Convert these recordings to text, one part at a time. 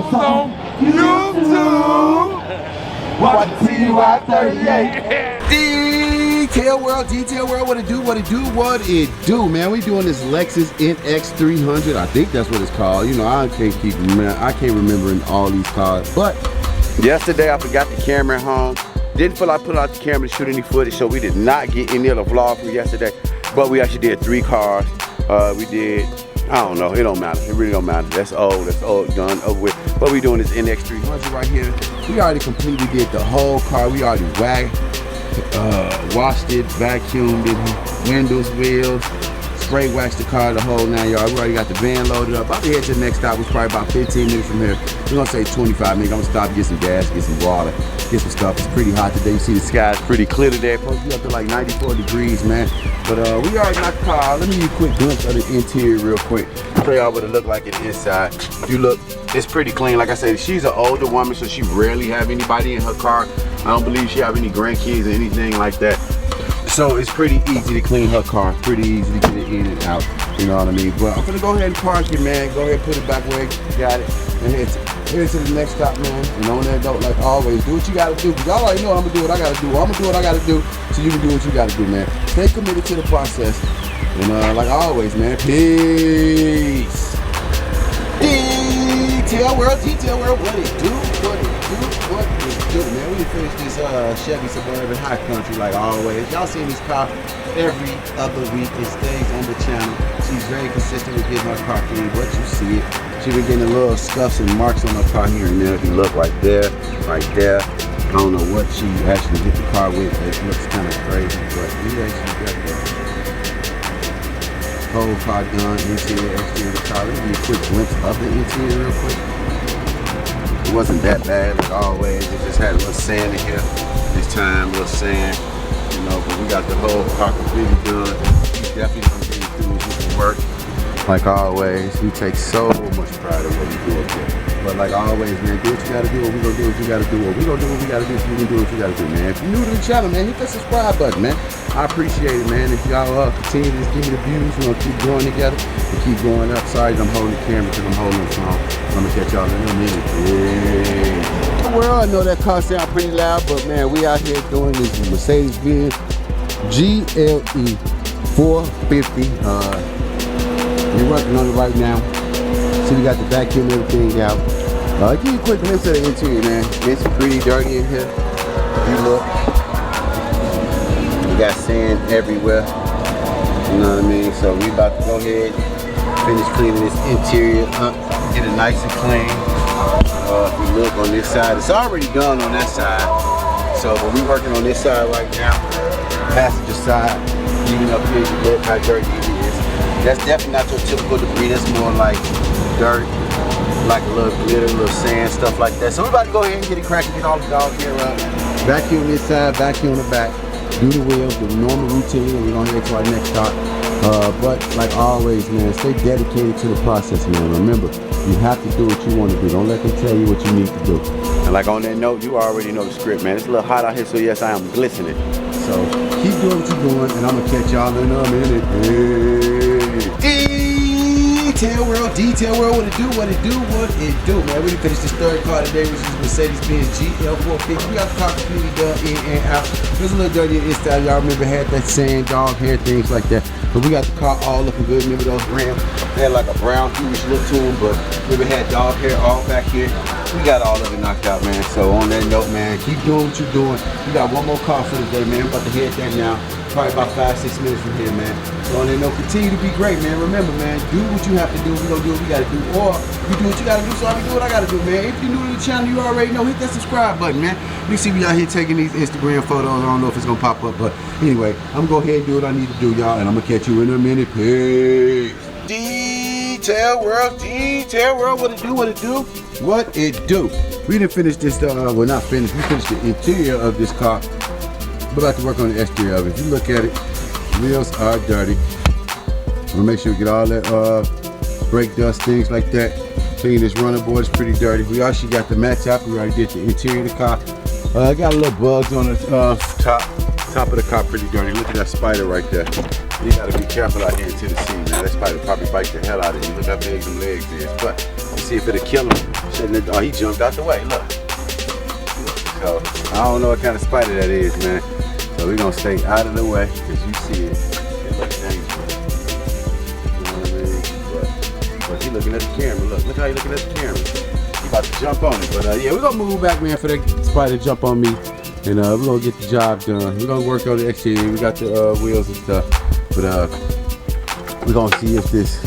us on YouTube. Watch TY38. Detail World, what it do, man. We doing this Lexus NX 300. I think that's what it's called. You know, I can't remember all these cars. But yesterday I forgot the camera at home. Didn't feel like putting out the camera to shoot any footage, so we did not get any of the vlog from yesterday. But we actually did 3 cars. We did, I don't know, it don't matter. It really don't matter. That's old, done, over with. But we doing this NX 300 right here. We already completely did the whole car. We already washed it, vacuumed it, windows, wheels, spray waxed the car, the whole 9 yards. We already got the van loaded up. About to head to the next stop, which is probably about 15 minutes from here. We're gonna say 25 minutes. I'm gonna stop, get some gas, get some water, get some stuff. It's pretty hot today. You see the sky's pretty clear today. It's supposed to be up to like 94 degrees, man. But we already knocked the car out. Let me give you a quick glimpse of the interior real quick. Show y'all what it look like in the inside. If you look, it's pretty clean. Like I said, she's an older woman, so she rarely have anybody in her car. I don't believe she have any grandkids or anything like that. So it's pretty easy to clean her car. Pretty easy to get it in and out. You know what I mean? But I'm gonna go ahead and park it, man. Go ahead and put it back where you got it. And head to the next stop, man. And on that note, like always, do what you gotta do. Cause y'all already know I'm gonna do what I gotta do. I'm gonna do what I gotta do so you can do what you gotta do, man. Stay committed to the process. And like always, man, peace. Detail World, what it do, man. We finished this Chevy Suburban High Country like always. Y'all seen this car every other week. It stays on the channel. She's very consistent with getting her car clean, but you see it. She been getting a little scuffs and marks on her car here and there. If you look right there, right there. I don't know what she actually hit the car with. It looks kind of crazy, but we actually got the whole car done, interior, exterior of the car. Let me give you a quick glimpse of the interior real quick. It wasn't that bad like always. It just had a little sand in here. This time, a little sand, you know, but we got the whole car completely done. Definitely continue to do this work. Like always, we take so much pride in what we do up here. But like always, man, do what you gotta do, what we gonna do what you gotta do, what we gonna do what we gotta do, so you can do what you gotta do, man. If you're new to the channel, man, hit that subscribe button, man. I appreciate it, man. If y'all continue to give me the views, we're gonna keep growing together and keep going up. Sorry that I'm holding the camera because I'm holding the phone. I'm gonna catch y'all in a minute. Yeah. Well, I know that car sound pretty loud, but man, we out here doing this Mercedes-Benz GLE 450. We're working on it right now. See, we got the vacuum and everything out. Give you a quick glimpse of the interior, man. It's pretty dirty in here. You look. We got sand everywhere. You know what I mean? So we about to go ahead, finish cleaning this interior up, get it nice and clean. If you look on this side, it's already done on that side. So, but we working on this side right now. Passenger side. Even up here, you look how dirty it is. That's definitely not your typical debris. That's more like dirt, like a little glitter, a little sand, stuff like that. So we're about to go ahead and get it cracking, get all the dog hair up. Vacuum this side, vacuum the back. Do the wheels, the normal routine, and we're gonna head to our next stop. But like always, man, stay dedicated to the process, man. Remember, you have to do what you want to do. Don't let them tell you what you need to do. And like on that note, you already know the script, man. It's a little hot out here, so yes, I am glistening. So keep doing what you're doing, and I'm gonna catch y'all in a minute. Detail World, what it do, man. We finished this third car today, which is Mercedes-Benz GL 450. We got the car completely done in and out. It was a little dirty inside. Y'all remember it had that sand, dog hair, things like that. But we got the car all looking good. Remember those rims? They had like a brown huge look to them, but remember it had dog hair all back here. We got all of it knocked out, man. So on that note, man, keep doing what you're doing. We got one more car for the day, man. I'm about to head that now. Probably about 5-6 minutes from here, man. So on that note, continue to be great, man. Remember, man, do what you have to do. We gonna do what we gotta do. Or you do what you gotta do, so I can do what I gotta do, man. If you're new to the channel, you already know, hit that subscribe button, man. You see me out here taking these Instagram photos. I don't know if it's gonna pop up, but anyway, I'm gonna go ahead and do what I need to do, y'all, and I'm gonna catch you in a minute. Peace. Detail World, what it do. We didn't finish this, well, not finished. We finished the interior of this car. We're about to work on the exterior of it. If you look at it, wheels are dirty. We'll make sure we get all that brake dust, things like that. Clean this running board, it's pretty dirty. We actually got the mats out. We already did the interior of the car. Got a little bugs on the top of the car, pretty dirty. Look at that spider right there. You gotta be careful out here in Tennessee, man. That spider probably bite the hell out of you. Look how big them legs is. But let's see if it'll kill them. sitting there. Oh, he jumped out the way. Look. So I don't know what kind of spider that is, man. So we're gonna stay out of the way because you see it. It looks dangerous. You know what I mean? But he looking at the camera. Look how he looking at the camera. He about to jump on it. But yeah, we're gonna move back, man, for that spider to jump on me. And we're gonna get the job done. We're gonna work on the exterior. We got the wheels and stuff. But we're gonna see if this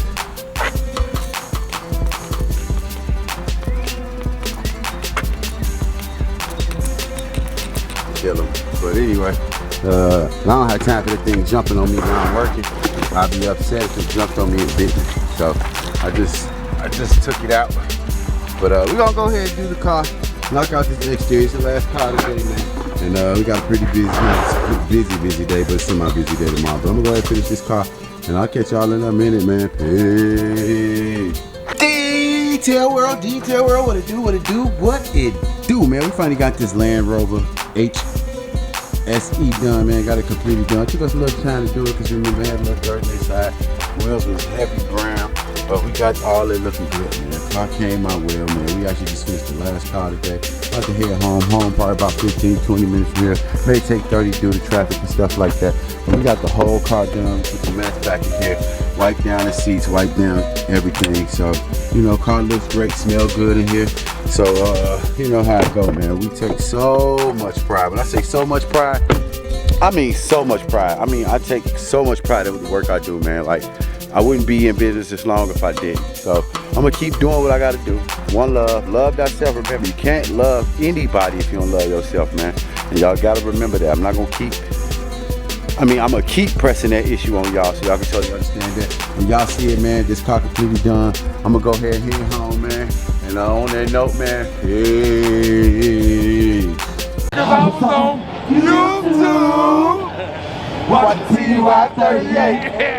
kill him. But anyway, I don't have time for the thing jumping on me when I'm working. I'll be upset if it jumped on me and bit me. So I just took it out. But we're gonna go ahead and do the car, knock out this exterior. It's the last car today, man. And we got a pretty busy day, but it's semi-busy day tomorrow. But I'm gonna go ahead and finish this car, and I'll catch y'all in a minute, man. Peace. Detail world, what it do, man. We finally got this Land Rover HSE done, man. Got it completely done. Took us a little time to do it because remember, we had a little dirt inside. Wheels was heavy brown, but we got all it looking good, man. Car came out well, man. We actually just finished the last car today. About to head home probably about 15-20 minutes from here. May take 30 due to traffic and stuff like that. But we got the whole car done. Put the mats back in here. Wipe down the seats, wipe down everything. So, you know, car looks great, smell good in here. So, you know how it go, man. We take so much pride. When I say so much pride, I mean so much pride. I mean, I take so much pride in the work I do, man. Like, I wouldn't be in business this long if I didn't. So I'm gonna keep doing what I gotta do. One love, love thyself. Remember, you can't love anybody if you don't love yourself, man. And y'all gotta remember that. I'm gonna keep pressing that issue on y'all so y'all can totally understand that. When y'all see it, man, this car completely done. I'm gonna go ahead and head home, man. And on that note, man, peace. Cause I was on YouTube. Watch TY38.